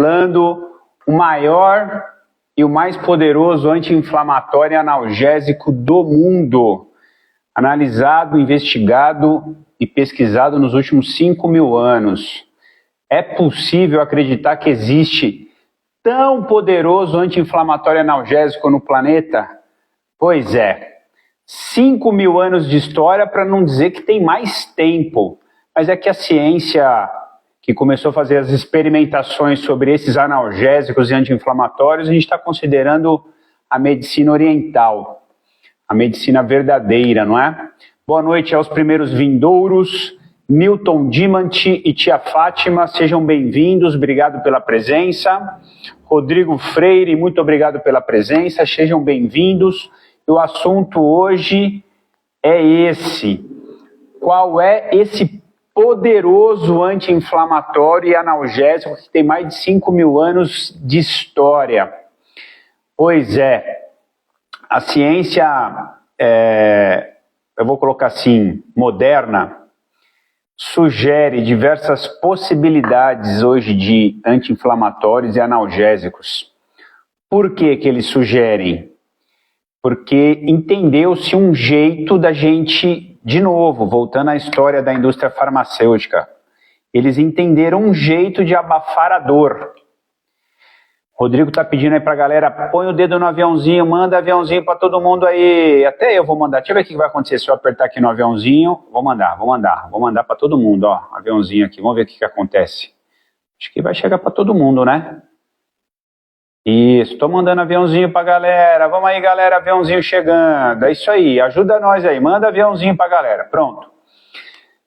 revelando o maior e o mais poderoso anti-inflamatório e analgésico do mundo, analisado, investigado e pesquisado nos últimos 5.000 anos. É possível acreditar que existe tão poderoso anti-inflamatório e analgésico no planeta? Pois é, 5.000 anos de história, para não dizer que tem mais tempo. Mas é que a ciência, que começou a fazer as experimentações sobre esses analgésicos e anti-inflamatórios, a gente está considerando a medicina oriental, a medicina verdadeira, não é? Boa noite aos primeiros vindouros, Milton Diamante e tia Fátima, sejam bem-vindos, obrigado pela presença. Rodrigo Freire, muito obrigado pela presença, sejam bem-vindos. E o assunto hoje é esse: qual é esse poderoso anti-inflamatório e analgésico que tem mais de 5.000 anos de história? Pois é, a ciência, eu vou colocar assim, moderna, sugere diversas possibilidades hoje de anti-inflamatórios e analgésicos. Por que que eles sugerem? Porque entendeu-se um jeito da gente, de novo, voltando à história da indústria farmacêutica, eles entenderam um jeito de abafar a dor. Rodrigo tá pedindo aí pra galera, põe o dedo no aviãozinho, manda aviãozinho para todo mundo aí. Até eu vou mandar, deixa eu ver o que vai acontecer se eu apertar aqui no aviãozinho. Vou mandar para todo mundo, ó, aviãozinho aqui, vamos ver o que acontece. Acho que vai chegar para todo mundo, né? Isso, tô mandando aviãozinho pra galera, vamos aí galera, aviãozinho chegando, é isso aí, ajuda nós aí, manda aviãozinho pra galera, pronto.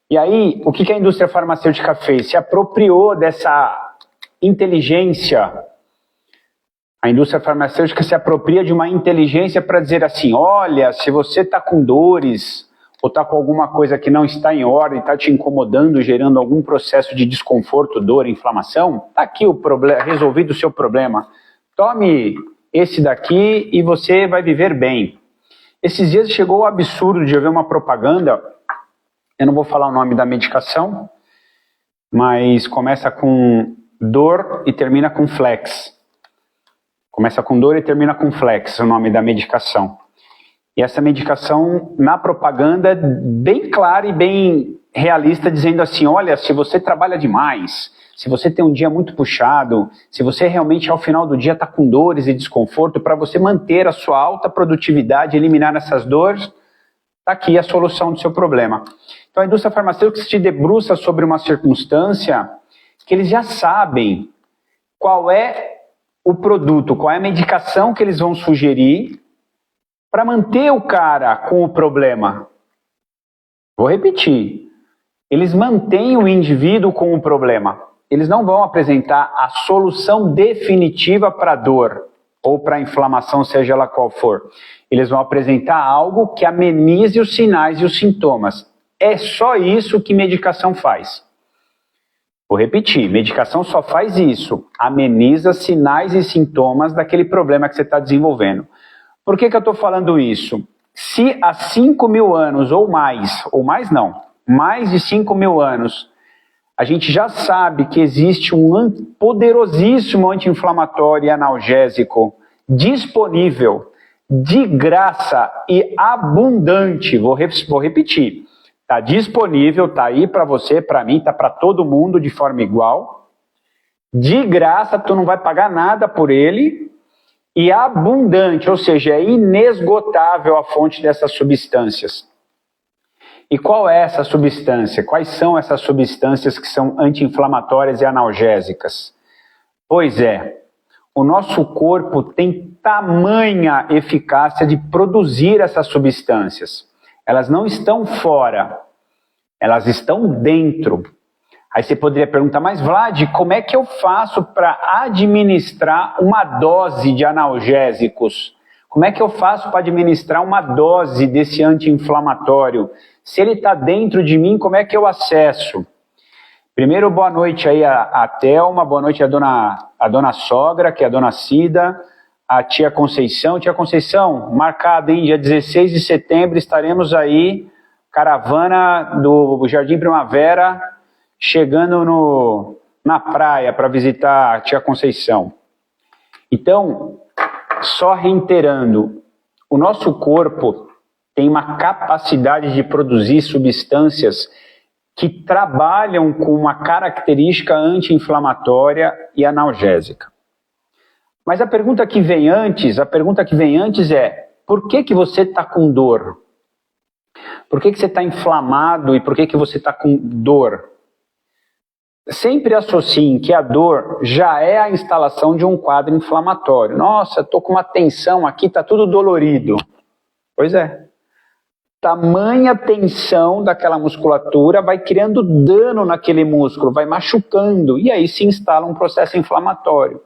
E aí, o que a indústria farmacêutica fez? Se apropriou dessa inteligência. A indústria farmacêutica se apropria de uma inteligência para dizer assim, olha, se você está com dores ou está com alguma coisa que não está em ordem, está te incomodando, gerando algum processo de desconforto, dor, inflamação, está aqui o problema, resolvido o seu problema. Tome esse daqui e você vai viver bem. Esses dias chegou o absurdo de eu ver uma propaganda, eu não vou falar o nome da medicação, mas começa com dor e termina com flex. Começa com dor e termina com flex, o nome da medicação. E essa medicação, na propaganda, bem clara e bem realista, dizendo assim, olha, se você trabalha demais, se você tem um dia muito puxado, se você realmente ao final do dia está com dores e desconforto, para você manter a sua alta produtividade, eliminar essas dores, está aqui a solução do seu problema. Então a indústria farmacêutica se debruça sobre uma circunstância que eles já sabem qual é o produto, qual é a medicação que eles vão sugerir para manter o cara com o problema. Vou repetir. Eles mantêm o indivíduo com o problema. Eles não vão apresentar a solução definitiva para a dor ou para a inflamação, seja ela qual for. Eles vão apresentar algo que amenize os sinais e os sintomas. É só isso que medicação faz. Vou repetir, medicação só faz isso, ameniza sinais e sintomas daquele problema que você está desenvolvendo. Por que eu estou falando isso? Se há 5.000 anos ou mais não, mais de 5.000 anos, a gente já sabe que existe um poderosíssimo anti-inflamatório e analgésico disponível, de graça e abundante, vou repetir. Está disponível, está aí para você, para mim, está para todo mundo de forma igual. De graça, tu não vai pagar nada por ele. E abundante, ou seja, é inesgotável a fonte dessas substâncias. E qual é essa substância? Quais são essas substâncias que são anti-inflamatórias e analgésicas? Pois é, o nosso corpo tem tamanha eficácia de produzir essas substâncias. Elas não estão fora, elas estão dentro. Aí você poderia perguntar, mas Vlad, como é que eu faço para administrar uma dose de analgésicos? Como é que eu faço para administrar uma dose desse anti-inflamatório? Se ele está dentro de mim, como é que eu acesso? Primeiro, boa noite aí a Thelma, boa noite a dona Sogra, que é a dona Cida, a tia Conceição. Tia Conceição, marcado, hein? Dia 16 de setembro estaremos aí, caravana do Jardim Primavera, chegando na praia para visitar a tia Conceição. Então, só reiterando, o nosso corpo tem uma capacidade de produzir substâncias que trabalham com uma característica anti-inflamatória e analgésica. Mas a pergunta que vem antes é: por que você está com dor? Por que você está inflamado e por que você está com dor? Sempre associem que a dor já é a instalação de um quadro inflamatório. Nossa, estou com uma tensão aqui, está tudo dolorido. Pois é. Tamanha tensão daquela musculatura vai criando dano naquele músculo, vai machucando, e aí se instala um processo inflamatório.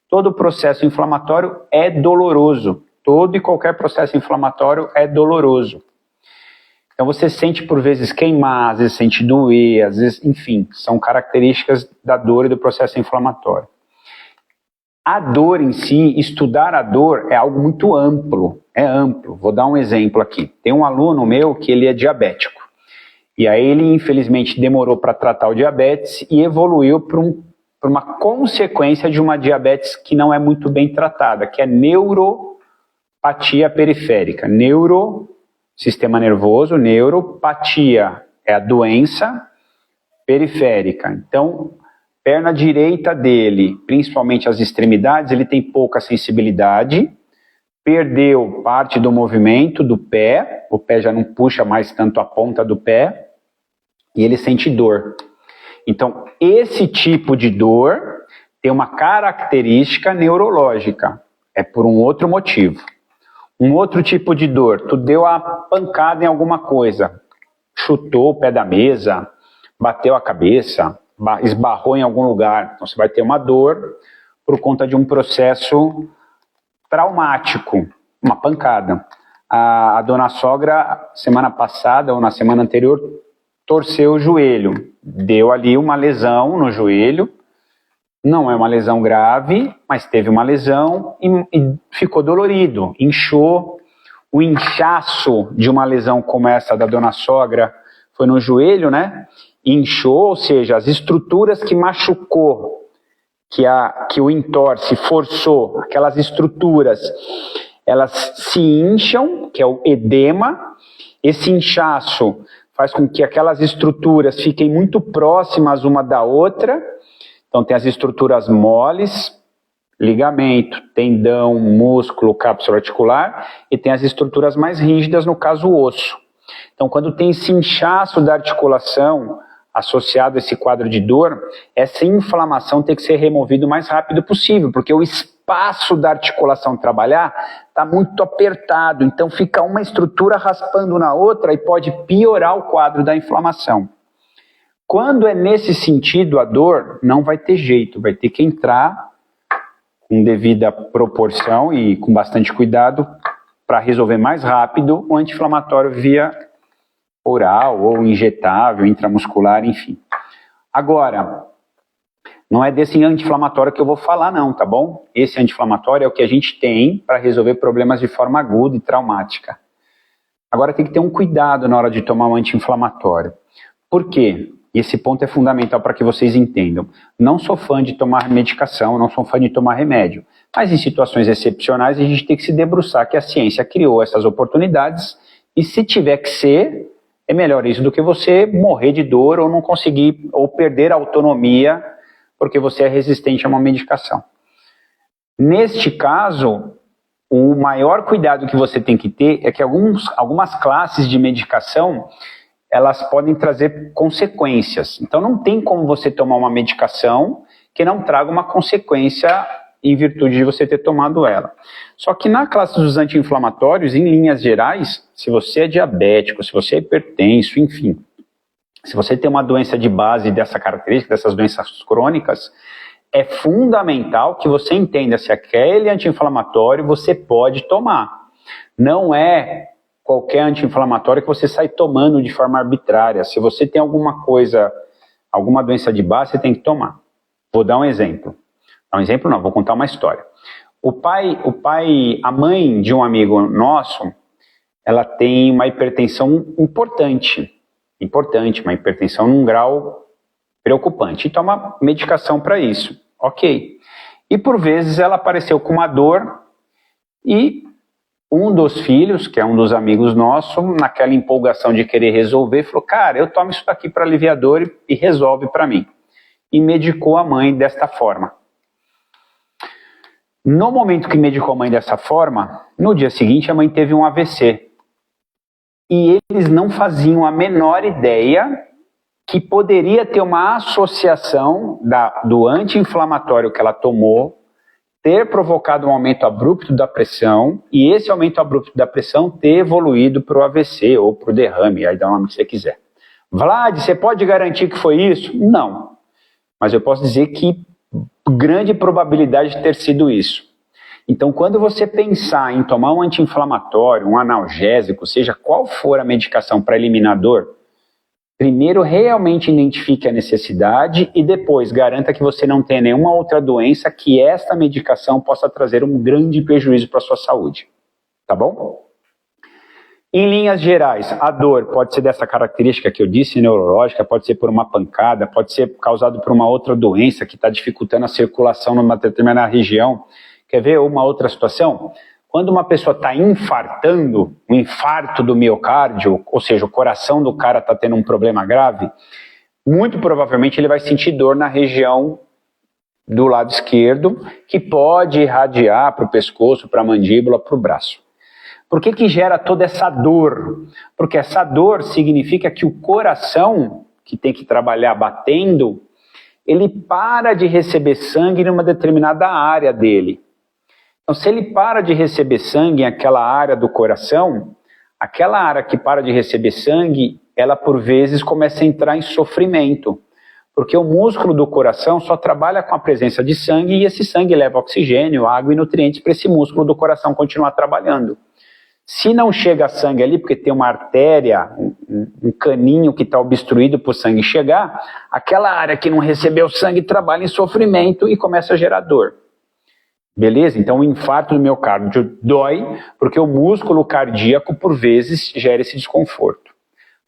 Todo processo inflamatório é doloroso. Todo e qualquer processo inflamatório é doloroso. Então você sente por vezes queimar, às vezes sente doer, às vezes, enfim, são características da dor e do processo inflamatório. A dor em si, estudar a dor é algo muito amplo, é amplo. Vou dar um exemplo aqui. Tem um aluno meu que ele é diabético. E aí ele infelizmente demorou para tratar o diabetes e evoluiu para uma consequência de uma diabetes que não é muito bem tratada, que é neuropatia periférica. Sistema nervoso, neuropatia é a doença periférica. Então, perna direita dele, principalmente as extremidades, ele tem pouca sensibilidade, perdeu parte do movimento do pé, o pé já não puxa mais tanto a ponta do pé, e ele sente dor. Então, esse tipo de dor tem uma característica neurológica, é por um outro motivo. Um outro tipo de dor, tu deu a pancada em alguma coisa, chutou o pé da mesa, bateu a cabeça, esbarrou em algum lugar. Então você vai ter uma dor por conta de um processo traumático, uma pancada. A dona sogra, semana passada ou na semana anterior, torceu o joelho, deu ali uma lesão no joelho. Não é uma lesão grave, mas teve uma lesão e ficou dolorido, inchou. O inchaço de uma lesão como essa da dona sogra foi no joelho, né? Inchou, ou seja, as estruturas que machucou, que o entorse forçou, aquelas estruturas, elas se incham, que é o edema. Esse inchaço faz com que aquelas estruturas fiquem muito próximas uma da outra. Então tem as estruturas moles, ligamento, tendão, músculo, cápsula articular, e tem as estruturas mais rígidas, no caso o osso. Então quando tem esse inchaço da articulação associado a esse quadro de dor, essa inflamação tem que ser removida o mais rápido possível, porque o espaço da articulação trabalhar está muito apertado, então fica uma estrutura raspando na outra e pode piorar o quadro da inflamação. Quando é nesse sentido a dor, não vai ter jeito, vai ter que entrar com devida proporção e com bastante cuidado para resolver mais rápido o anti-inflamatório via oral ou injetável, intramuscular, enfim. Agora, não é desse anti-inflamatório que eu vou falar não, tá bom? Esse anti-inflamatório é o que a gente tem para resolver problemas de forma aguda e traumática. Agora tem que ter um cuidado na hora de tomar um anti-inflamatório. Por quê? Esse ponto é fundamental para que vocês entendam. Não sou fã de tomar medicação, não sou fã de tomar remédio. Mas em situações excepcionais a gente tem que se debruçar que a ciência criou essas oportunidades e se tiver que ser, é melhor isso do que você morrer de dor ou não conseguir, ou perder a autonomia porque você é resistente a uma medicação. Neste caso, o maior cuidado que você tem que ter é que algumas classes de medicação elas podem trazer consequências. Então não tem como você tomar uma medicação que não traga uma consequência em virtude de você ter tomado ela. Só que na classe dos anti-inflamatórios, em linhas gerais, se você é diabético, se você é hipertenso, enfim, se você tem uma doença de base dessa característica, dessas doenças crônicas, é fundamental que você entenda se aquele anti-inflamatório você pode tomar. Não é qualquer anti-inflamatório que você sai tomando de forma arbitrária. Se você tem alguma coisa, alguma doença de base, você tem que tomar. Vou dar um exemplo. Não, exemplo não, vou contar uma história. A mãe de um amigo nosso, ela tem uma hipertensão importante, uma hipertensão num grau Preocupante. E toma medicação para isso. Ok. E por vezes ela apareceu com uma dor e um dos filhos, que é um dos amigos nossos, naquela empolgação de querer resolver, falou, cara, eu tomo isso daqui para aliviar a dor e resolve para mim. E medicou a mãe desta forma. No momento que medicou a mãe dessa forma, no dia seguinte a mãe teve um AVC. E eles não faziam a menor ideia que poderia ter uma associação do anti-inflamatório que ela tomou ter provocado um aumento abrupto da pressão e esse aumento abrupto da pressão ter evoluído para o AVC ou para o derrame, aí dá o nome que você quiser. Vlad, você pode garantir que foi isso? Não. Mas eu posso dizer que grande probabilidade de ter sido isso. Então, quando você pensar em tomar um anti-inflamatório, um analgésico, seja qual for a medicação para eliminar dor, primeiro realmente identifique a necessidade e depois garanta que você não tenha nenhuma outra doença que esta medicação possa trazer um grande prejuízo para a sua saúde. Tá bom? Em linhas gerais, a dor pode ser dessa característica que eu disse, neurológica, pode ser por uma pancada, pode ser causado por uma outra doença que está dificultando a circulação numa determinada região. Quer ver uma outra situação? Quando uma pessoa está infartando, um infarto do miocárdio, ou seja, o coração do cara está tendo um problema grave, muito provavelmente ele vai sentir dor na região do lado esquerdo, que pode irradiar para o pescoço, para a mandíbula, para o braço. Por que que gera toda essa dor? Porque essa dor significa que o coração, que tem que trabalhar batendo, ele para de receber sangue numa determinada área dele. Então, se ele para de receber sangue em aquela área do coração, aquela área que para de receber sangue, ela por vezes começa a entrar em sofrimento. Porque o músculo do coração só trabalha com a presença de sangue e esse sangue leva oxigênio, água e nutrientes para esse músculo do coração continuar trabalhando. Se não chega sangue ali, porque tem uma artéria, um caninho que está obstruído para o sangue chegar, aquela área que não recebeu sangue trabalha em sofrimento e começa a gerar dor. Beleza? Então o infarto do miocárdio dói porque o músculo cardíaco, por vezes, gera esse desconforto.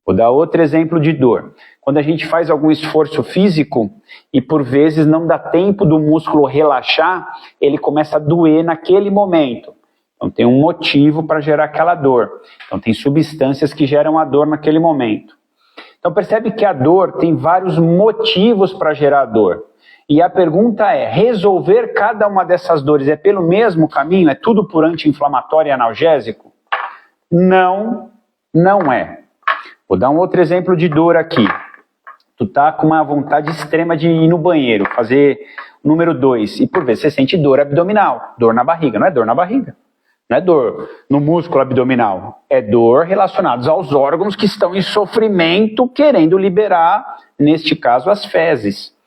Vou dar outro exemplo de dor. Quando a gente faz algum esforço físico e, por vezes, não dá tempo do músculo relaxar, ele começa a doer naquele momento. Então tem um motivo para gerar aquela dor. Então tem substâncias que geram a dor naquele momento. Então percebe que a dor tem vários motivos para gerar dor. E a pergunta é, resolver cada uma dessas dores é pelo mesmo caminho? É tudo por anti-inflamatório e analgésico? Não, não é. Vou dar um outro exemplo de dor aqui. Tu tá com uma vontade extrema de ir no banheiro, fazer o número 2, e por vezes você sente dor abdominal, dor na barriga. Não é dor na barriga, não é dor no músculo abdominal, é dor relacionada aos órgãos que estão em sofrimento, querendo liberar, neste caso, as fezes.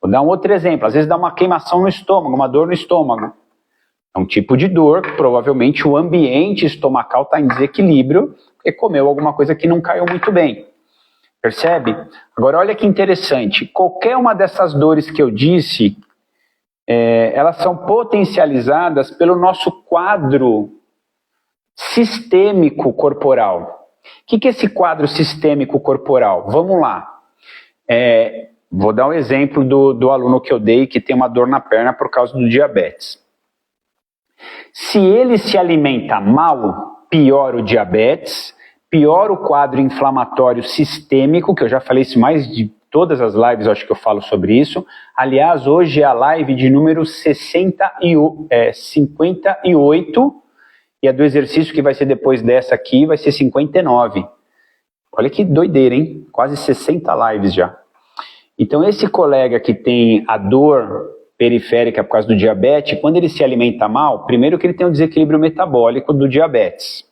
Vou dar um outro exemplo, às vezes dá uma queimação no estômago, uma dor no estômago. É um tipo de dor que provavelmente o ambiente estomacal está em desequilíbrio, porque comeu alguma coisa que não caiu muito bem. Percebe? Agora olha que interessante, qualquer uma dessas dores que eu disse, elas são potencializadas pelo nosso quadro sistêmico corporal. O que é esse quadro sistêmico corporal? Vamos lá. Vou dar um exemplo do aluno que eu dei que tem uma dor na perna por causa do diabetes. Se ele se alimenta mal, piora o diabetes, piora o quadro inflamatório sistêmico, que eu já falei isso mais de todas as lives, eu acho que eu falo sobre isso. Aliás, hoje é a live de número 58, e a do exercício que vai ser depois dessa aqui vai ser 59. Olha que doideira, hein? Quase 60 lives já. Então esse colega que tem a dor periférica por causa do diabetes, quando ele se alimenta mal, primeiro que ele tem um desequilíbrio metabólico do diabetes.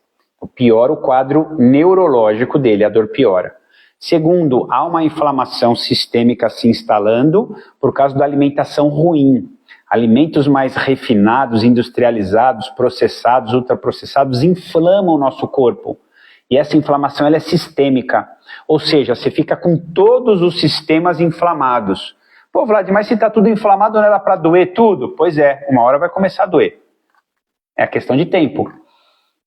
Piora o quadro neurológico dele, a dor piora. Segundo, há uma inflamação sistêmica se instalando por causa da alimentação ruim. Alimentos mais refinados, industrializados, processados, ultraprocessados, inflamam o nosso corpo. E essa inflamação ela é sistêmica. Ou seja, você fica com todos os sistemas inflamados. Pô, Vlad, mas se está tudo inflamado, não era para doer tudo? Pois é, uma hora vai começar a doer. É a questão de tempo.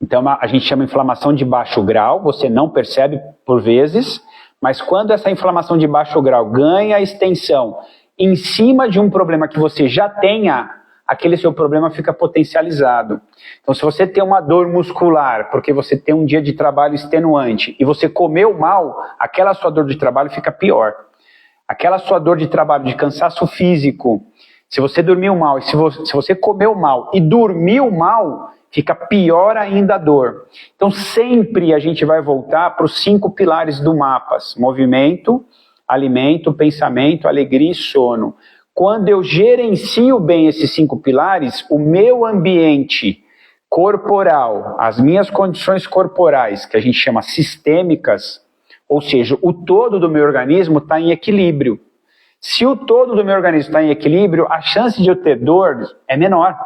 Então a gente chama inflamação de baixo grau, você não percebe por vezes, Mas quando essa inflamação de baixo grau ganha extensão em cima de um problema que você já tenha, aquele seu problema fica potencializado. Então, se você tem uma dor muscular, porque você tem um dia de trabalho extenuante, e você comeu mal, aquela sua dor de trabalho fica pior. Aquela sua dor de trabalho, de cansaço físico, se você dormiu mal, e se você comeu mal e dormiu mal, fica pior ainda a dor. Então, sempre a gente vai voltar para os 5 pilares do MAPAS: movimento, alimento, pensamento, alegria e sono. Quando eu gerencio bem esses 5 pilares, o meu ambiente corporal, as minhas condições corporais, que a gente chama sistêmicas, ou seja, o todo do meu organismo está em equilíbrio. Se o todo do meu organismo está em equilíbrio, a chance de eu ter dor é menor.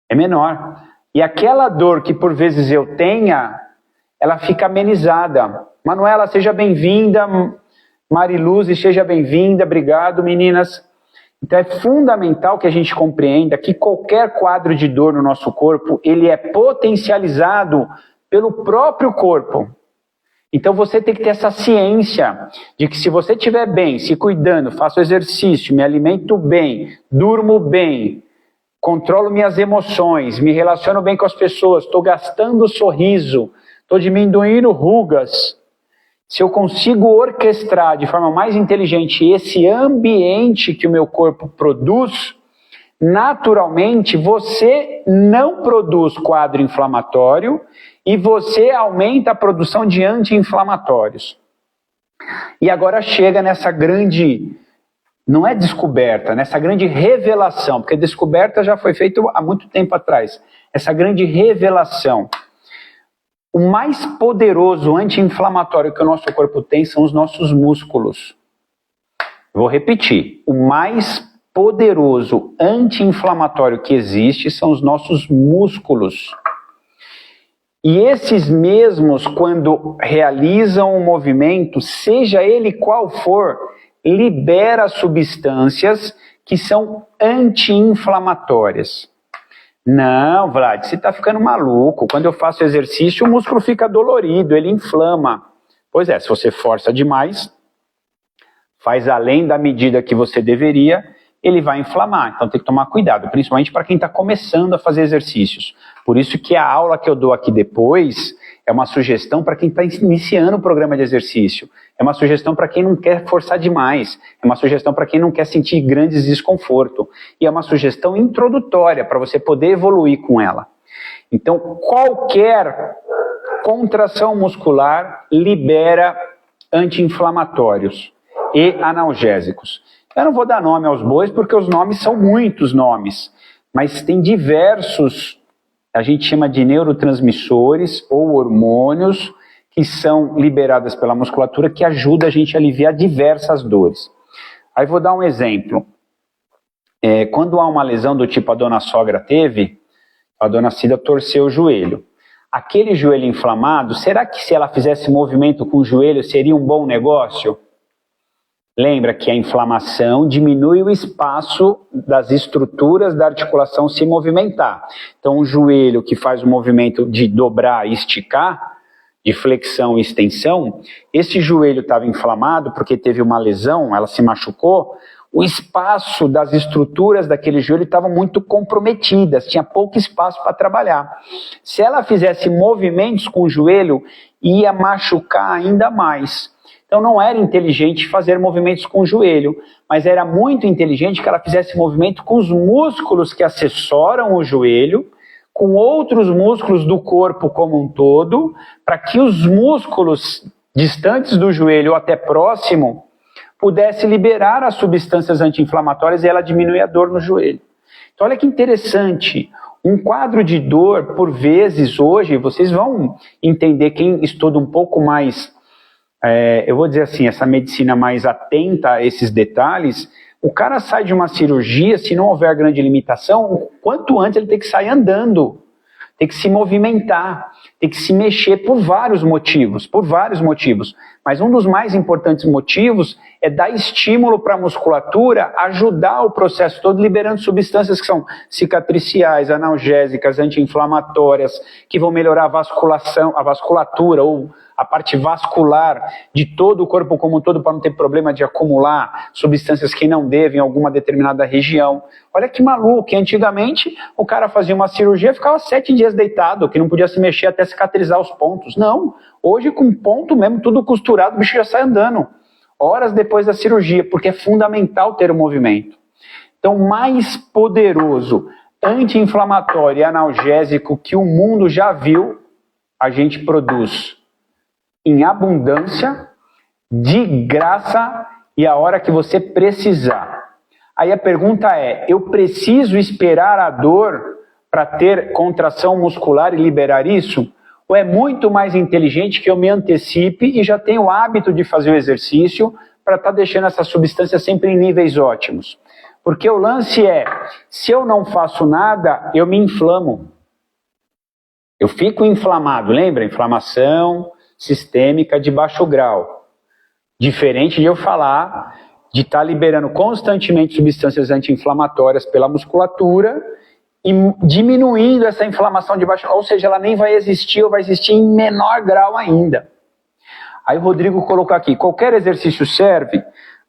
É menor. E aquela dor que por vezes eu tenha, ela fica amenizada. Manuela, seja bem-vinda. Mariluz, seja bem-vinda. Obrigado, meninas. Então é fundamental que a gente compreenda que qualquer quadro de dor no nosso corpo, ele é potencializado pelo próprio corpo. Então você tem que ter essa ciência de que se você estiver bem, se cuidando, faço exercício, me alimento bem, durmo bem, controlo minhas emoções, me relaciono bem com as pessoas, estou gastando sorriso, estou diminuindo rugas. Se eu consigo orquestrar de forma mais inteligente esse ambiente que o meu corpo produz, naturalmente você não produz quadro inflamatório e você aumenta a produção de anti-inflamatórios. E agora chega nessa grande, não é descoberta, nessa grande revelação, porque descoberta já foi feita há muito tempo atrás, essa grande revelação. O mais poderoso anti-inflamatório que o nosso corpo tem são os nossos músculos. Vou repetir, o mais poderoso anti-inflamatório que existe são os nossos músculos. E esses mesmos, quando realizam um movimento, seja ele qual for, libera substâncias que são anti-inflamatórias. Não, Vlad, você está ficando maluco. Quando eu faço exercício, o músculo fica dolorido, ele inflama. Pois é, se você força demais, faz além da medida que você deveria, ele vai inflamar. Então tem que tomar cuidado, principalmente para quem está começando a fazer exercícios. Por isso que a aula que eu dou aqui depois é uma sugestão para quem está iniciando o programa de exercício. É uma sugestão para quem não quer forçar demais. É uma sugestão para quem não quer sentir grandes desconforto. E é uma sugestão introdutória para você poder evoluir com ela. Então, qualquer contração muscular libera anti-inflamatórios e analgésicos. Eu não vou dar nome aos bois porque os nomes são muitos nomes, mas tem diversos, a gente chama de neurotransmissores ou hormônios que são liberados pela musculatura que ajudam a gente a aliviar diversas dores. Aí vou dar um exemplo. Quando há uma lesão do tipo a dona sogra teve, a dona Cida torceu o joelho. Aquele joelho inflamado, será que se ela fizesse movimento com o joelho seria um bom negócio? Lembra que a inflamação diminui o espaço das estruturas da articulação se movimentar. Então o joelho que faz o movimento de dobrar e esticar, de flexão e extensão, esse joelho estava inflamado porque teve uma lesão, ela se machucou, o espaço das estruturas daquele joelho estava muito comprometidas, tinha pouco espaço para trabalhar. Se ela fizesse movimentos com o joelho, ia machucar ainda mais. Então não era inteligente fazer movimentos com o joelho, mas era muito inteligente que ela fizesse movimento com os músculos que acessoram o joelho, com outros músculos do corpo como um todo, para que os músculos distantes do joelho ou até próximo pudesse liberar as substâncias anti-inflamatórias e ela diminuir a dor no joelho. Então olha que interessante, um quadro de dor, por vezes hoje, vocês vão entender, quem estuda um pouco mais, eu vou dizer assim, essa medicina mais atenta a esses detalhes, o cara sai de uma cirurgia, se não houver grande limitação, o quanto antes ele tem que sair andando, tem que se movimentar, tem que se mexer por vários motivos, mas um dos mais importantes motivos é dar estímulo para a musculatura, ajudar o processo todo, liberando substâncias que são cicatriciais, analgésicas, anti-inflamatórias, que vão melhorar a vasculatura ou a parte vascular de todo o corpo como um todo para não ter problema de acumular substâncias que não devem em alguma determinada região. Olha que maluco, que antigamente o cara fazia uma cirurgia e ficava 7 dias deitado, que não podia se mexer até cicatrizar os pontos. Não, hoje com ponto mesmo, tudo costurado, o bicho já sai andando. Horas depois da cirurgia, porque é fundamental ter o movimento. Então, mais poderoso anti-inflamatório e analgésico que o mundo já viu, a gente produz em abundância, de graça e a hora que você precisar. Aí a pergunta é, eu preciso esperar a dor para ter contração muscular e liberar isso? Ou é muito mais inteligente que eu me antecipe e já tenho o hábito de fazer o exercício para estar deixando essa substância sempre em níveis ótimos? Porque o lance é, se eu não faço nada, eu me inflamo. Eu fico inflamado, lembra? Inflamação sistêmica de baixo grau. Diferente de eu falar de estar liberando constantemente substâncias anti-inflamatórias pela musculatura e diminuindo essa inflamação de baixo grau, ou seja, ela nem vai existir ou vai existir em menor grau ainda. Aí o Rodrigo colocou aqui, qualquer exercício serve?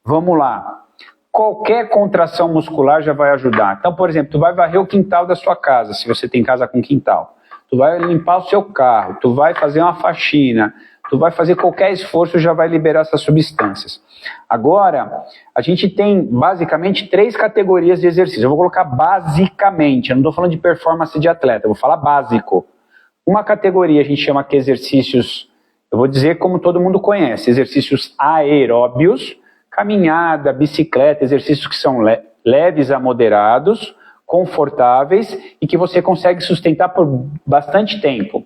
Vamos lá. Qualquer contração muscular já vai ajudar. Então, por exemplo, tu vai varrer o quintal da sua casa, se você tem casa com quintal. Tu vai limpar o seu carro, tu vai fazer uma faxina, tu vai fazer qualquer esforço, já vai liberar essas substâncias. Agora, a gente tem basicamente 3 categorias de exercício. Eu vou colocar basicamente, eu não estou falando de performance de atleta, eu vou falar básico. Uma categoria a gente chama que exercícios, eu vou dizer como todo mundo conhece, exercícios aeróbios, caminhada, bicicleta, exercícios que são leves a moderados, confortáveis e que você consegue sustentar por bastante tempo.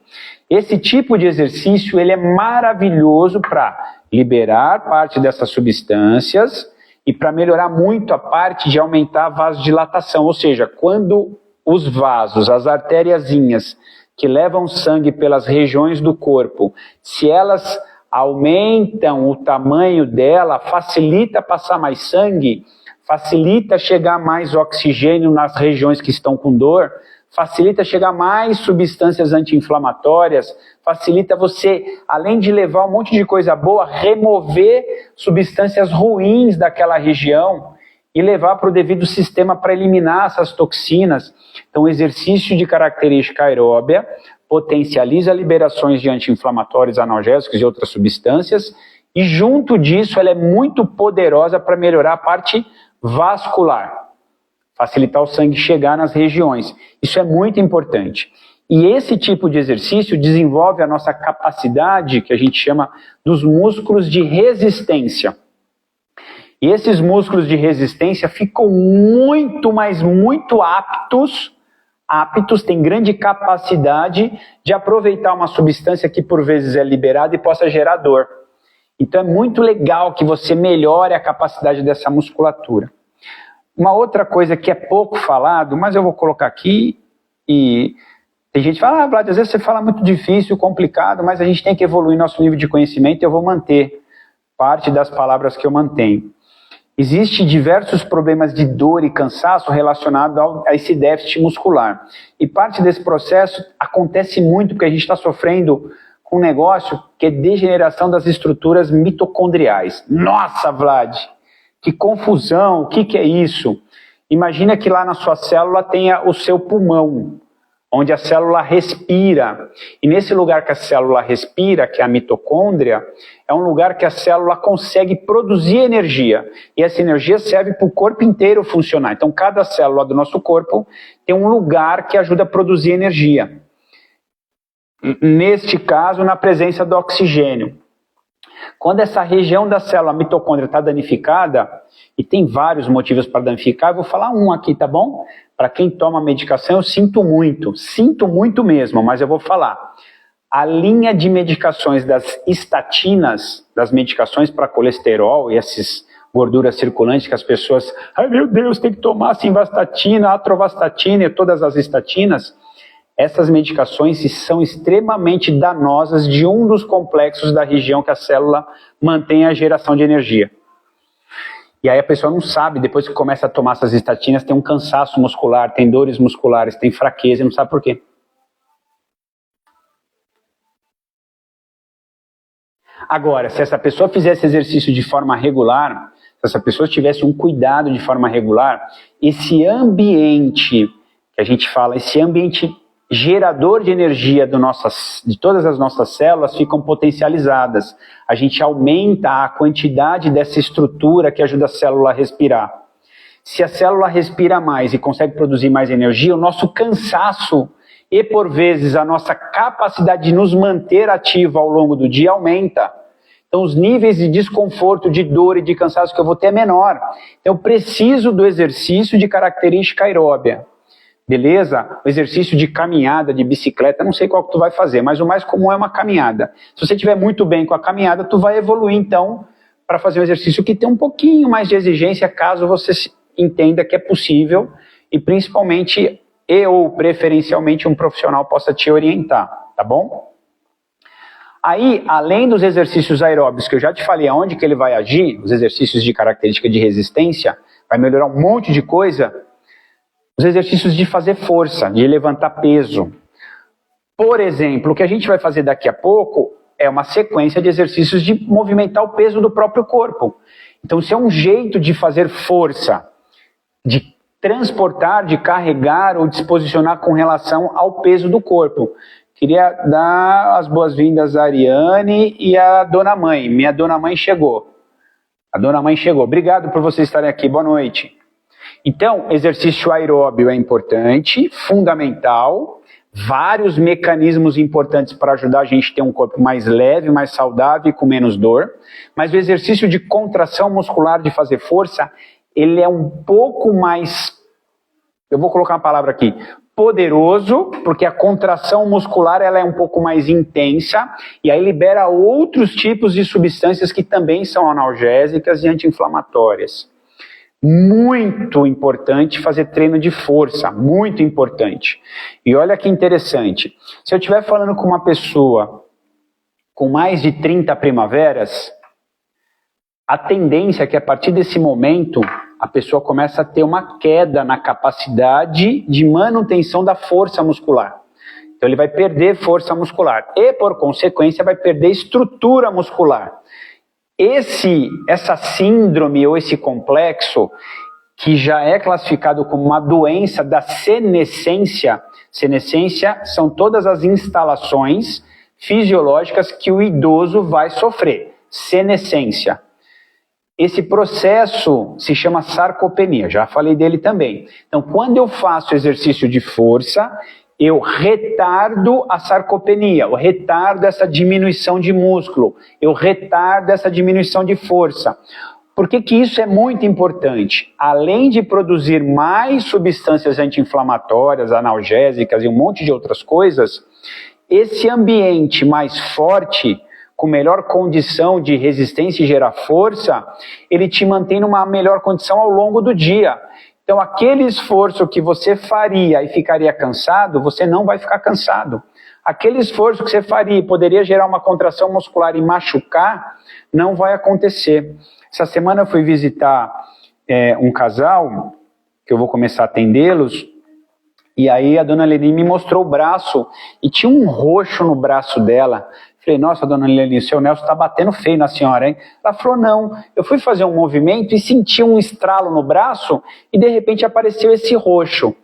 Esse tipo de exercício ele é maravilhoso para liberar parte dessas substâncias e para melhorar muito a parte de aumentar a vasodilatação, ou seja, quando os vasos, as artériazinhas que levam sangue pelas regiões do corpo, se elas aumentam o tamanho dela, facilita passar mais sangue, facilita chegar mais oxigênio nas regiões que estão com dor, facilita chegar mais substâncias anti-inflamatórias, facilita você, além de levar um monte de coisa boa, remover substâncias ruins daquela região e levar para o devido sistema para eliminar essas toxinas. Então, o exercício de característica aeróbia potencializa liberações de anti-inflamatórios, analgésicos e outras substâncias, e junto disso ela é muito poderosa para melhorar a parte vascular, facilitar o sangue chegar nas regiões. Isso é muito importante. E esse tipo de exercício desenvolve a nossa capacidade, que a gente chama dos músculos de resistência. E esses músculos de resistência ficam muito, mas muito aptos, têm grande capacidade de aproveitar uma substância que por vezes é liberada e possa gerar dor. Então é muito legal que você melhore a capacidade dessa musculatura. Uma outra coisa que é pouco falado, mas eu vou colocar aqui, e tem gente que fala, Vlad, às vezes você fala muito difícil, complicado, mas a gente tem que evoluir nosso nível de conhecimento e eu vou manter parte das palavras que eu mantenho. Existem diversos problemas de dor e cansaço relacionados a esse déficit muscular. E parte desse processo acontece muito porque a gente está sofrendo com um negócio que é degeneração das estruturas mitocondriais. Nossa, Vlad, que confusão, o que é isso? Imagina que lá na sua célula tenha o seu pulmão, onde a célula respira. E nesse lugar que a célula respira, que é a mitocôndria, é um lugar que a célula consegue produzir energia. E essa energia serve para o corpo inteiro funcionar. Então, cada célula do nosso corpo tem um lugar que ajuda a produzir energia. Neste caso, na presença do oxigênio. Quando essa região da célula mitocôndria está danificada, e tem vários motivos para danificar, eu vou falar um aqui, tá bom? Para quem toma medicação, eu sinto muito mesmo, mas eu vou falar. A linha de medicações das estatinas, das medicações para colesterol e essas gorduras circulantes que as pessoas, ai meu Deus, tem que tomar simvastatina, atrovastatina e todas as estatinas, essas medicações são extremamente danosas de um dos complexos da região que a célula mantém a geração de energia. E aí a pessoa não sabe, depois que começa a tomar essas estatinas, tem um cansaço muscular, tem dores musculares, tem fraqueza e não sabe por quê. Agora, se essa pessoa fizesse exercício de forma regular, se essa pessoa tivesse um cuidado de forma regular, esse ambiente que a gente fala, esse ambiente gerador de energia de todas as nossas células ficam potencializadas. A gente aumenta a quantidade dessa estrutura que ajuda a célula a respirar. Se a célula respira mais e consegue produzir mais energia, o nosso cansaço e, por vezes, a nossa capacidade de nos manter ativo ao longo do dia aumenta. Então, os níveis de desconforto, de dor e de cansaço que eu vou ter é menor. Eu preciso do exercício de característica aeróbia. Beleza? O exercício de caminhada, de bicicleta, não sei qual que tu vai fazer, mas o mais comum é uma caminhada. Se você estiver muito bem com a caminhada, tu vai evoluir, então, para fazer um exercício que tem um pouquinho mais de exigência, caso você entenda que é possível, e principalmente, ou preferencialmente, um profissional possa te orientar, tá bom? Aí, além dos exercícios aeróbicos, que eu já te falei aonde que ele vai agir, os exercícios de característica de resistência, vai melhorar um monte de coisa. Os exercícios de fazer força, de levantar peso. Por exemplo, o que a gente vai fazer daqui a pouco é uma sequência de exercícios de movimentar o peso do próprio corpo. Então, isso é um jeito de fazer força, de transportar, de carregar ou disposicionar com relação ao peso do corpo. Queria dar as boas-vindas à Ariane e à Dona Mãe. Minha Dona Mãe chegou. A Dona Mãe chegou. Obrigado por vocês estarem aqui. Boa noite. Então, exercício aeróbio é importante, fundamental, vários mecanismos importantes para ajudar a gente a ter um corpo mais leve, mais saudável e com menos dor, mas o exercício de contração muscular, de fazer força, ele é um pouco mais, eu vou colocar uma palavra aqui, poderoso, porque a contração muscular ela é um pouco mais intensa, e aí libera outros tipos de substâncias que também são analgésicas e anti-inflamatórias. Muito importante fazer treino de força, muito importante. E olha que interessante, se eu estiver falando com uma pessoa com mais de 30 primaveras, a tendência é que a partir desse momento a pessoa começa a ter uma queda na capacidade de manutenção da força muscular. Então ele vai perder força muscular e, por consequência, vai perder estrutura muscular. Essa síndrome ou esse complexo, que já é classificado como uma doença da senescência, senescência são todas as instalações fisiológicas que o idoso vai sofrer, senescência. Esse processo se chama sarcopenia, já falei dele também. Então, quando eu faço exercício de força, eu retardo a sarcopenia, eu retardo essa diminuição de músculo, eu retardo essa diminuição de força. Por que que isso é muito importante? Além de produzir mais substâncias anti-inflamatórias, analgésicas e um monte de outras coisas, esse ambiente mais forte, com melhor condição de resistência e gerar força, ele te mantém numa melhor condição ao longo do dia. Então, aquele esforço que você faria e ficaria cansado, você não vai ficar cansado. Aquele esforço que você faria e poderia gerar uma contração muscular e machucar, não vai acontecer. Essa semana eu fui visitar um casal, que eu vou começar a atendê-los, e aí a dona Leni me mostrou o braço, e tinha um roxo no braço dela. Falei, nossa, dona Leni, o seu Nelson está batendo feio na senhora, hein? Ela falou, não, eu fui fazer um movimento e senti um estralo no braço e de repente apareceu esse roxo. O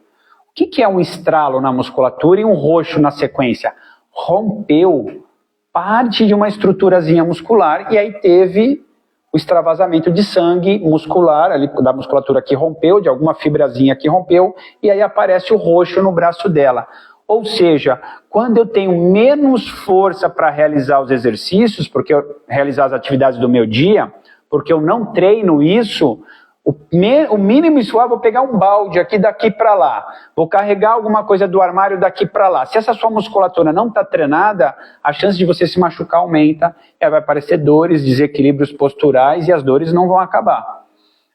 que é um estralo na musculatura e um roxo na sequência? Rompeu parte de uma estruturazinha muscular e aí teve o extravasamento de sangue muscular, ali, da musculatura que rompeu, de alguma fibrazinha que rompeu, e aí aparece o roxo no braço dela. Ou seja, quando eu tenho menos força para realizar os exercícios, realizar as atividades do meu dia, porque eu não treino isso, o mínimo esforço, vou pegar um balde aqui daqui para lá, vou carregar alguma coisa do armário daqui para lá. Se essa sua musculatura não está treinada, a chance de você se machucar aumenta, e aí vai aparecer dores, desequilíbrios posturais e as dores não vão acabar.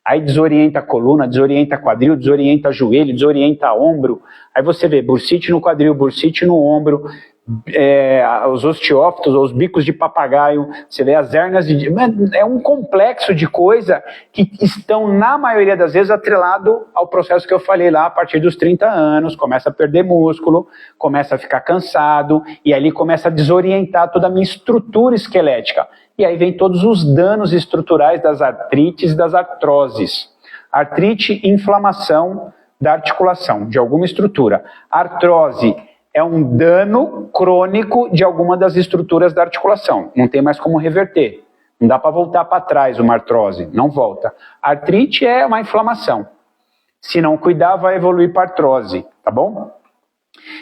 Aí desorienta a coluna, desorienta quadril, desorienta joelho, desorienta ombro. Aí você vê bursite no quadril, bursite no ombro, os osteófitos, os bicos de papagaio, você vê as hérnias de... É um complexo de coisa que estão, na maioria das vezes, atrelado ao processo que eu falei lá, a partir dos 30 anos, começa a perder músculo, começa a ficar cansado, e ali começa a desorientar toda a minha estrutura esquelética. E aí vem todos os danos estruturais das artrites e das artroses. Artrite, inflamação da articulação, de alguma estrutura. Artrose é um dano crônico de alguma das estruturas da articulação. Não tem mais como reverter. Não dá para voltar para trás uma artrose. Não volta. Artrite é uma inflamação. Se não cuidar, vai evoluir para artrose. Tá bom?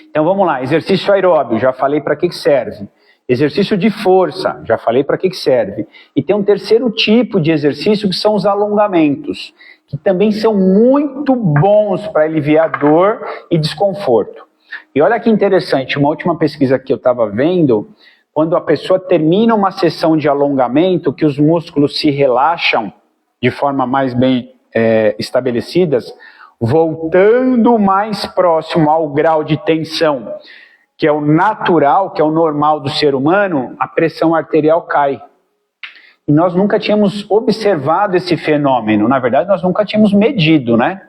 Então vamos lá. Exercício aeróbio. Já falei para que serve. Exercício de força. Já falei para que serve. E tem um terceiro tipo de exercício que são os alongamentos. Que também são muito bons para aliviar dor e desconforto. E olha que interessante, uma última pesquisa que eu estava vendo, quando a pessoa termina uma sessão de alongamento, que os músculos se relaxam de forma mais bem estabelecidas, voltando mais próximo ao grau de tensão, que é o natural, que é o normal do ser humano, a pressão arterial cai. E nós nunca tínhamos observado esse fenômeno, na verdade nós nunca tínhamos medido, né?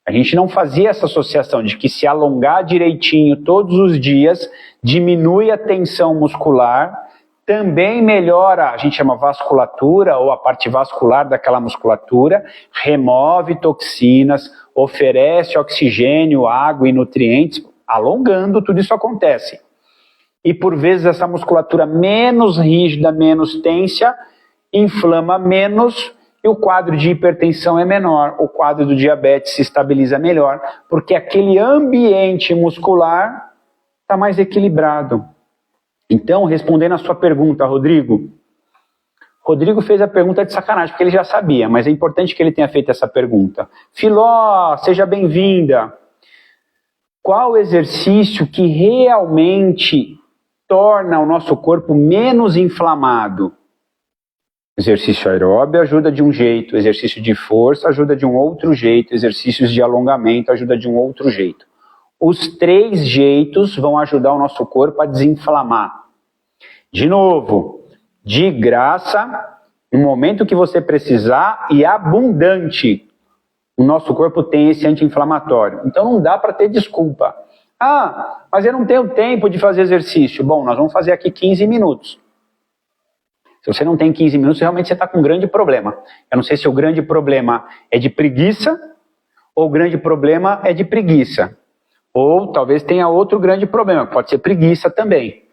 A gente não fazia essa associação de que se alongar direitinho todos os dias, diminui a tensão muscular, também melhora, a gente chama vasculatura, ou a parte vascular daquela musculatura, remove toxinas, oferece oxigênio, água e nutrientes, alongando, tudo isso acontece. E por vezes essa musculatura menos rígida, menos tensa, inflama menos, e o quadro de hipertensão é menor, o quadro do diabetes se estabiliza melhor, porque aquele ambiente muscular está mais equilibrado. Então, respondendo a sua pergunta, Rodrigo fez a pergunta de sacanagem, porque ele já sabia, mas é importante que ele tenha feito essa pergunta. Filó, seja bem-vinda. Qual exercício que realmente torna o nosso corpo menos inflamado? Exercício aeróbio ajuda de um jeito, exercício de força ajuda de um outro jeito, exercícios de alongamento ajuda de um outro jeito. Os 3 jeitos vão ajudar o nosso corpo a desinflamar. De novo, de graça, no momento que você precisar e abundante. O nosso corpo tem esse anti-inflamatório. Então não dá para ter desculpa. Ah, mas eu não tenho tempo de fazer exercício. Bom, nós vamos fazer aqui 15 minutos. Se você não tem 15 minutos, realmente você está com um grande problema. Eu não sei se o grande problema é de preguiça ou o grande problema é de preguiça. Ou talvez tenha outro grande problema, pode ser preguiça também.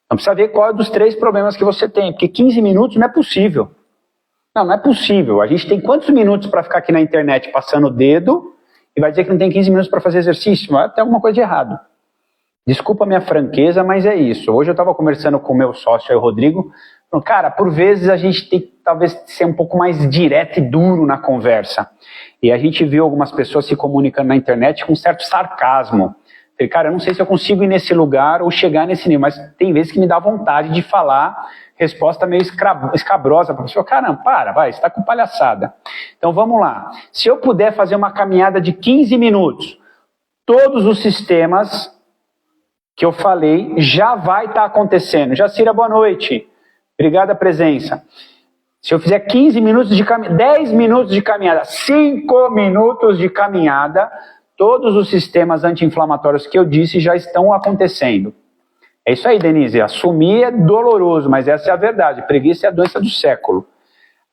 Então precisa ver qual é dos 3 problemas que você tem, porque 15 minutos não é possível. Não é possível. A gente tem quantos minutos para ficar aqui na internet passando o dedo e vai dizer que não tem 15 minutos para fazer exercício? Mas tem alguma coisa de errado. Desculpa a minha franqueza, mas é isso. Hoje eu estava conversando com o meu sócio aí, o Rodrigo. Cara, por vezes a gente tem que talvez ser um pouco mais direto e duro na conversa. E a gente viu algumas pessoas se comunicando na internet com um certo sarcasmo. Falei, cara, eu não sei se eu consigo ir nesse lugar ou chegar nesse nível, mas tem vezes que me dá vontade de falar resposta meio escabrosa para a pessoa. Caramba, vai, você está com palhaçada. Então vamos lá. Se eu puder fazer uma caminhada de 15 minutos, todos os sistemas que eu falei já vai estar acontecendo. Jacira, boa noite. Obrigado a presença. Se eu fizer 15 minutos de caminhada, 10 minutos de caminhada, 5 minutos de caminhada, todos os sistemas anti-inflamatórios que eu disse já estão acontecendo. É isso aí, Denise. Assumir é doloroso, mas essa é a verdade. Preguiça é a doença do século.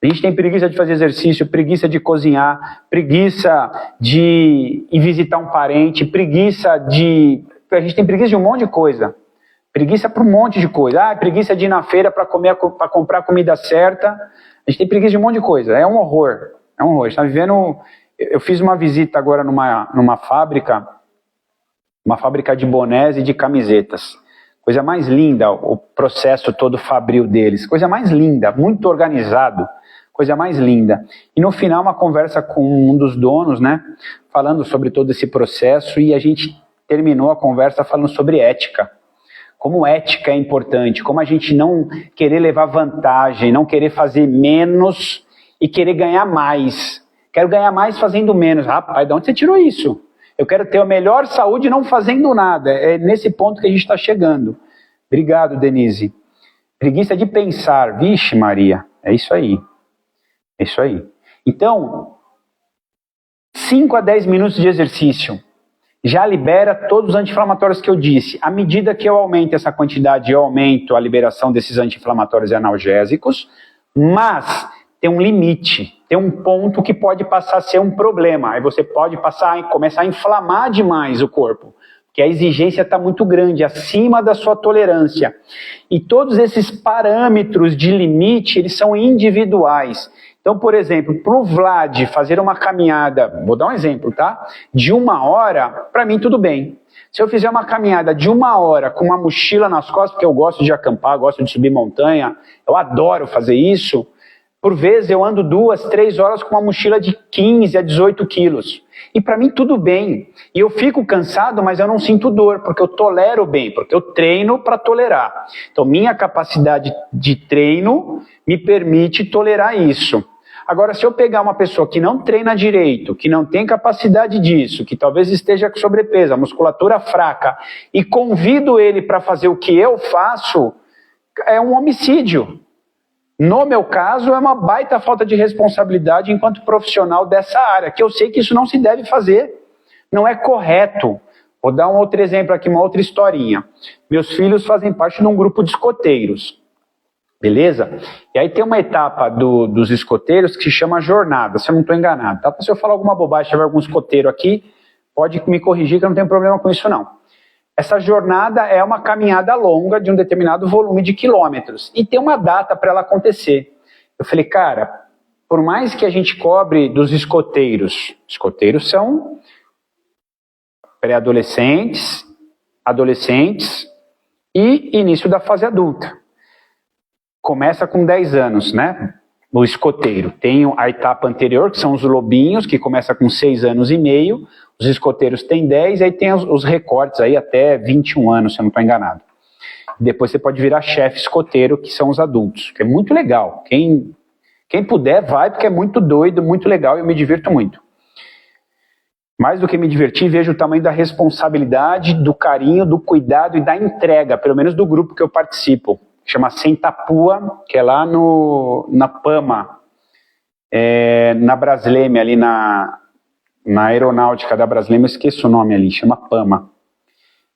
A gente tem preguiça de fazer exercício, preguiça de cozinhar, preguiça de ir visitar um parente, a gente tem preguiça de um monte de coisa. Preguiça para um monte de coisa. Preguiça de ir na feira para comprar a comida certa. A gente tem preguiça de um monte de coisa. É um horror. É um horror. A gente está vivendo... Eu fiz uma visita agora numa fábrica de bonés e de camisetas. Coisa mais linda, o processo todo fabril deles. Coisa mais linda, muito organizado. Coisa mais linda. E no final uma conversa com um dos donos, né? Falando sobre todo esse processo, e a gente terminou a conversa falando sobre ética. Como ética é importante, como a gente não querer levar vantagem, não querer fazer menos e querer ganhar mais. Quero ganhar mais fazendo menos. Rapaz, de onde você tirou isso? Eu quero ter a melhor saúde não fazendo nada. É nesse ponto que a gente está chegando. Obrigado, Denise. Preguiça de pensar. Vixe, Maria. É isso aí. É isso aí. Então, 5 a 10 minutos de exercício já libera todos os anti-inflamatórios que eu disse. À medida que eu aumento essa quantidade, eu aumento a liberação desses anti-inflamatórios e analgésicos, mas tem um limite, tem um ponto que pode passar a ser um problema. Aí você pode começar a inflamar demais o corpo, porque a exigência está muito grande, acima da sua tolerância. E todos esses parâmetros de limite, eles são individuais. Então, por exemplo, para o Vlad fazer uma caminhada, vou dar um exemplo, tá? De 1 hora, para mim tudo bem. Se eu fizer uma caminhada de 1 hora com uma mochila nas costas, porque eu gosto de acampar, gosto de subir montanha, eu adoro fazer isso, por vezes eu ando 2, 3 horas com uma mochila de 15 a 18 quilos. E para mim tudo bem. E eu fico cansado, mas eu não sinto dor, porque eu tolero bem, porque eu treino para tolerar. Então minha capacidade de treino me permite tolerar isso. Agora, se eu pegar uma pessoa que não treina direito, que não tem capacidade disso, que talvez esteja com sobrepeso, a musculatura fraca, e convido ele para fazer o que eu faço, é um homicídio. No meu caso, é uma baita falta de responsabilidade enquanto profissional dessa área, que eu sei que isso não se deve fazer, não é correto. Vou dar um outro exemplo aqui, uma outra historinha. Meus filhos fazem parte de um grupo de escoteiros. Beleza? E aí tem uma etapa dos escoteiros que se chama jornada, se eu não estou enganado. Tá? Se eu falar alguma bobagem, se tiver algum escoteiro aqui, pode me corrigir que eu não tenho problema com isso não. Essa jornada é uma caminhada longa de um determinado volume de quilômetros. E tem uma data para ela acontecer. Eu falei, cara, por mais que a gente cobre dos escoteiros são pré-adolescentes, adolescentes e início da fase adulta. Começa com 10 anos, né? No escoteiro. Tem a etapa anterior, que são os lobinhos, que começa com 6 anos e meio. Os escoteiros têm 10, aí tem os recortes aí até 21 anos, se eu não estou enganado. Depois você pode virar chefe escoteiro, que são os adultos, que é muito legal. Quem puder, vai, porque é muito doido, muito legal, e eu me divirto muito. Mais do que me divertir, vejo o tamanho da responsabilidade, do carinho, do cuidado e da entrega, pelo menos do grupo que eu participo. Chama Sentapua, que é lá na Pama, na Brasleme, ali na aeronáutica da Brasleme, eu esqueço o nome ali, chama Pama.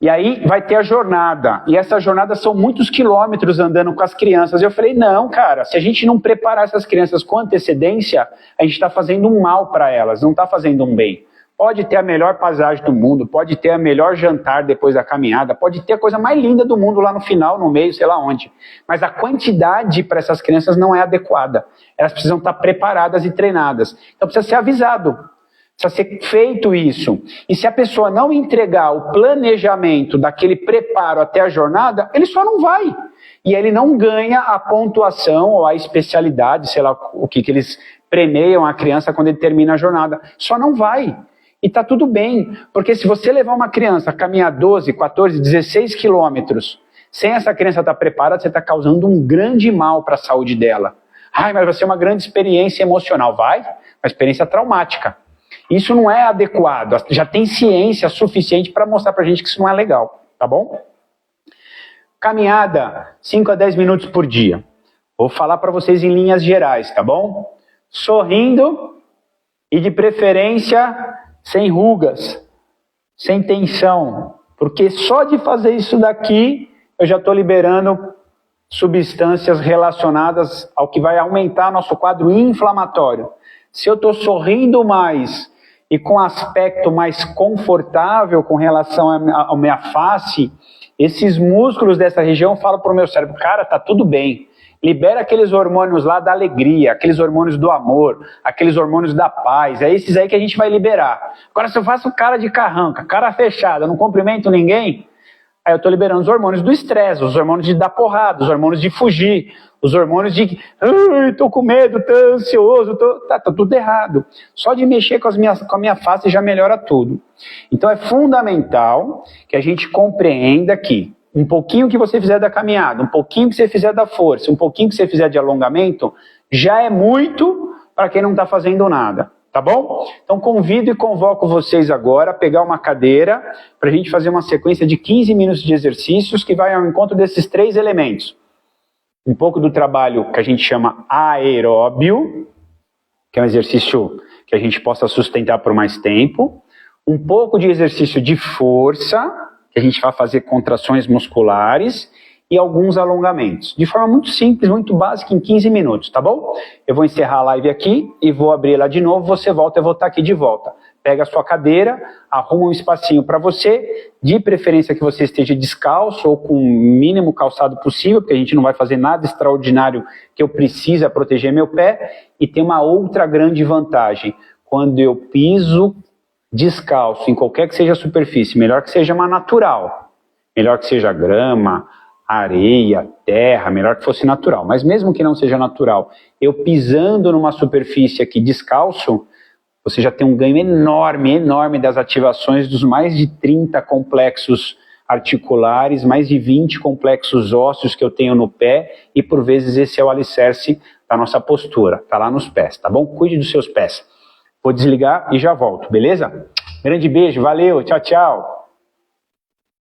E aí vai ter a jornada, e essa jornada são muitos quilômetros andando com as crianças. Eu falei, não, cara, se a gente não preparar essas crianças com antecedência, a gente está fazendo um mal para elas, não está fazendo um bem. Pode ter a melhor paisagem do mundo, pode ter a melhor jantar depois da caminhada, pode ter a coisa mais linda do mundo lá no final, no meio, sei lá onde. Mas a quantidade para essas crianças não é adequada. Elas precisam estar preparadas e treinadas. Então precisa ser avisado, precisa ser feito isso. E se a pessoa não entregar o planejamento daquele preparo até a jornada, ele só não vai. E ele não ganha a pontuação ou a especialidade, sei lá o que eles premiam a criança quando ele termina a jornada. Só não vai. E tá tudo bem, porque se você levar uma criança a caminhar 12, 14, 16 quilômetros, sem essa criança estar preparada, você está causando um grande mal para a saúde dela. Ai, mas vai ser uma grande experiência emocional. Vai, uma experiência traumática. Isso não é adequado, já tem ciência suficiente para mostrar para a gente que isso não é legal, tá bom? Caminhada, 5 a 10 minutos por dia. Vou falar para vocês em linhas gerais, tá bom? Sorrindo e de preferência sem rugas, sem tensão, porque só de fazer isso daqui eu já estou liberando substâncias relacionadas ao que vai aumentar nosso quadro inflamatório. Se eu estou sorrindo mais e com aspecto mais confortável com relação à minha face, esses músculos dessa região falam para o meu cérebro, cara, tá tudo bem. Libera aqueles hormônios lá da alegria, aqueles hormônios do amor, aqueles hormônios da paz, é esses aí que a gente vai liberar. Agora, se eu faço cara de carranca, cara fechada, não cumprimento ninguém, aí eu estou liberando os hormônios do estresse, os hormônios de dar porrada, os hormônios de fugir, os hormônios de, estou com medo, estou ansioso, tá tudo errado. Só de mexer com a minha face já melhora tudo. Então é fundamental que a gente compreenda que um pouquinho que você fizer da caminhada, um pouquinho que você fizer da força, um pouquinho que você fizer de alongamento, já é muito para quem não está fazendo nada. tá bom? Então convido e convoco vocês agora a pegar uma cadeira para a gente fazer uma sequência de 15 minutos de exercícios que vai ao encontro desses 3 elementos. Um pouco do trabalho que a gente chama aeróbio, que é um exercício que a gente possa sustentar por mais tempo. Um pouco de exercício de força, que a gente vai fazer contrações musculares e alguns alongamentos. De forma muito simples, muito básica, em 15 minutos, tá bom? Eu vou encerrar a live aqui e vou abrir ela de novo, você volta, eu vou estar aqui de volta. Pega a sua cadeira, arruma um espacinho para você, de preferência que você esteja descalço ou com o mínimo calçado possível, porque a gente não vai fazer nada extraordinário que eu precise proteger meu pé. E tem uma outra grande vantagem, quando eu piso descalço em qualquer que seja a superfície, melhor que seja uma natural, melhor que seja grama, areia, terra, melhor que fosse natural, mas mesmo que não seja natural, eu pisando numa superfície aqui descalço, você já tem um ganho enorme, enorme das ativações dos mais de 30 complexos articulares, mais de 20 complexos ósseos que eu tenho no pé, e por vezes esse é o alicerce da nossa postura, tá lá nos pés, tá bom? Cuide dos seus pés. Vou desligar e já volto, beleza? Grande beijo, valeu, tchau, tchau.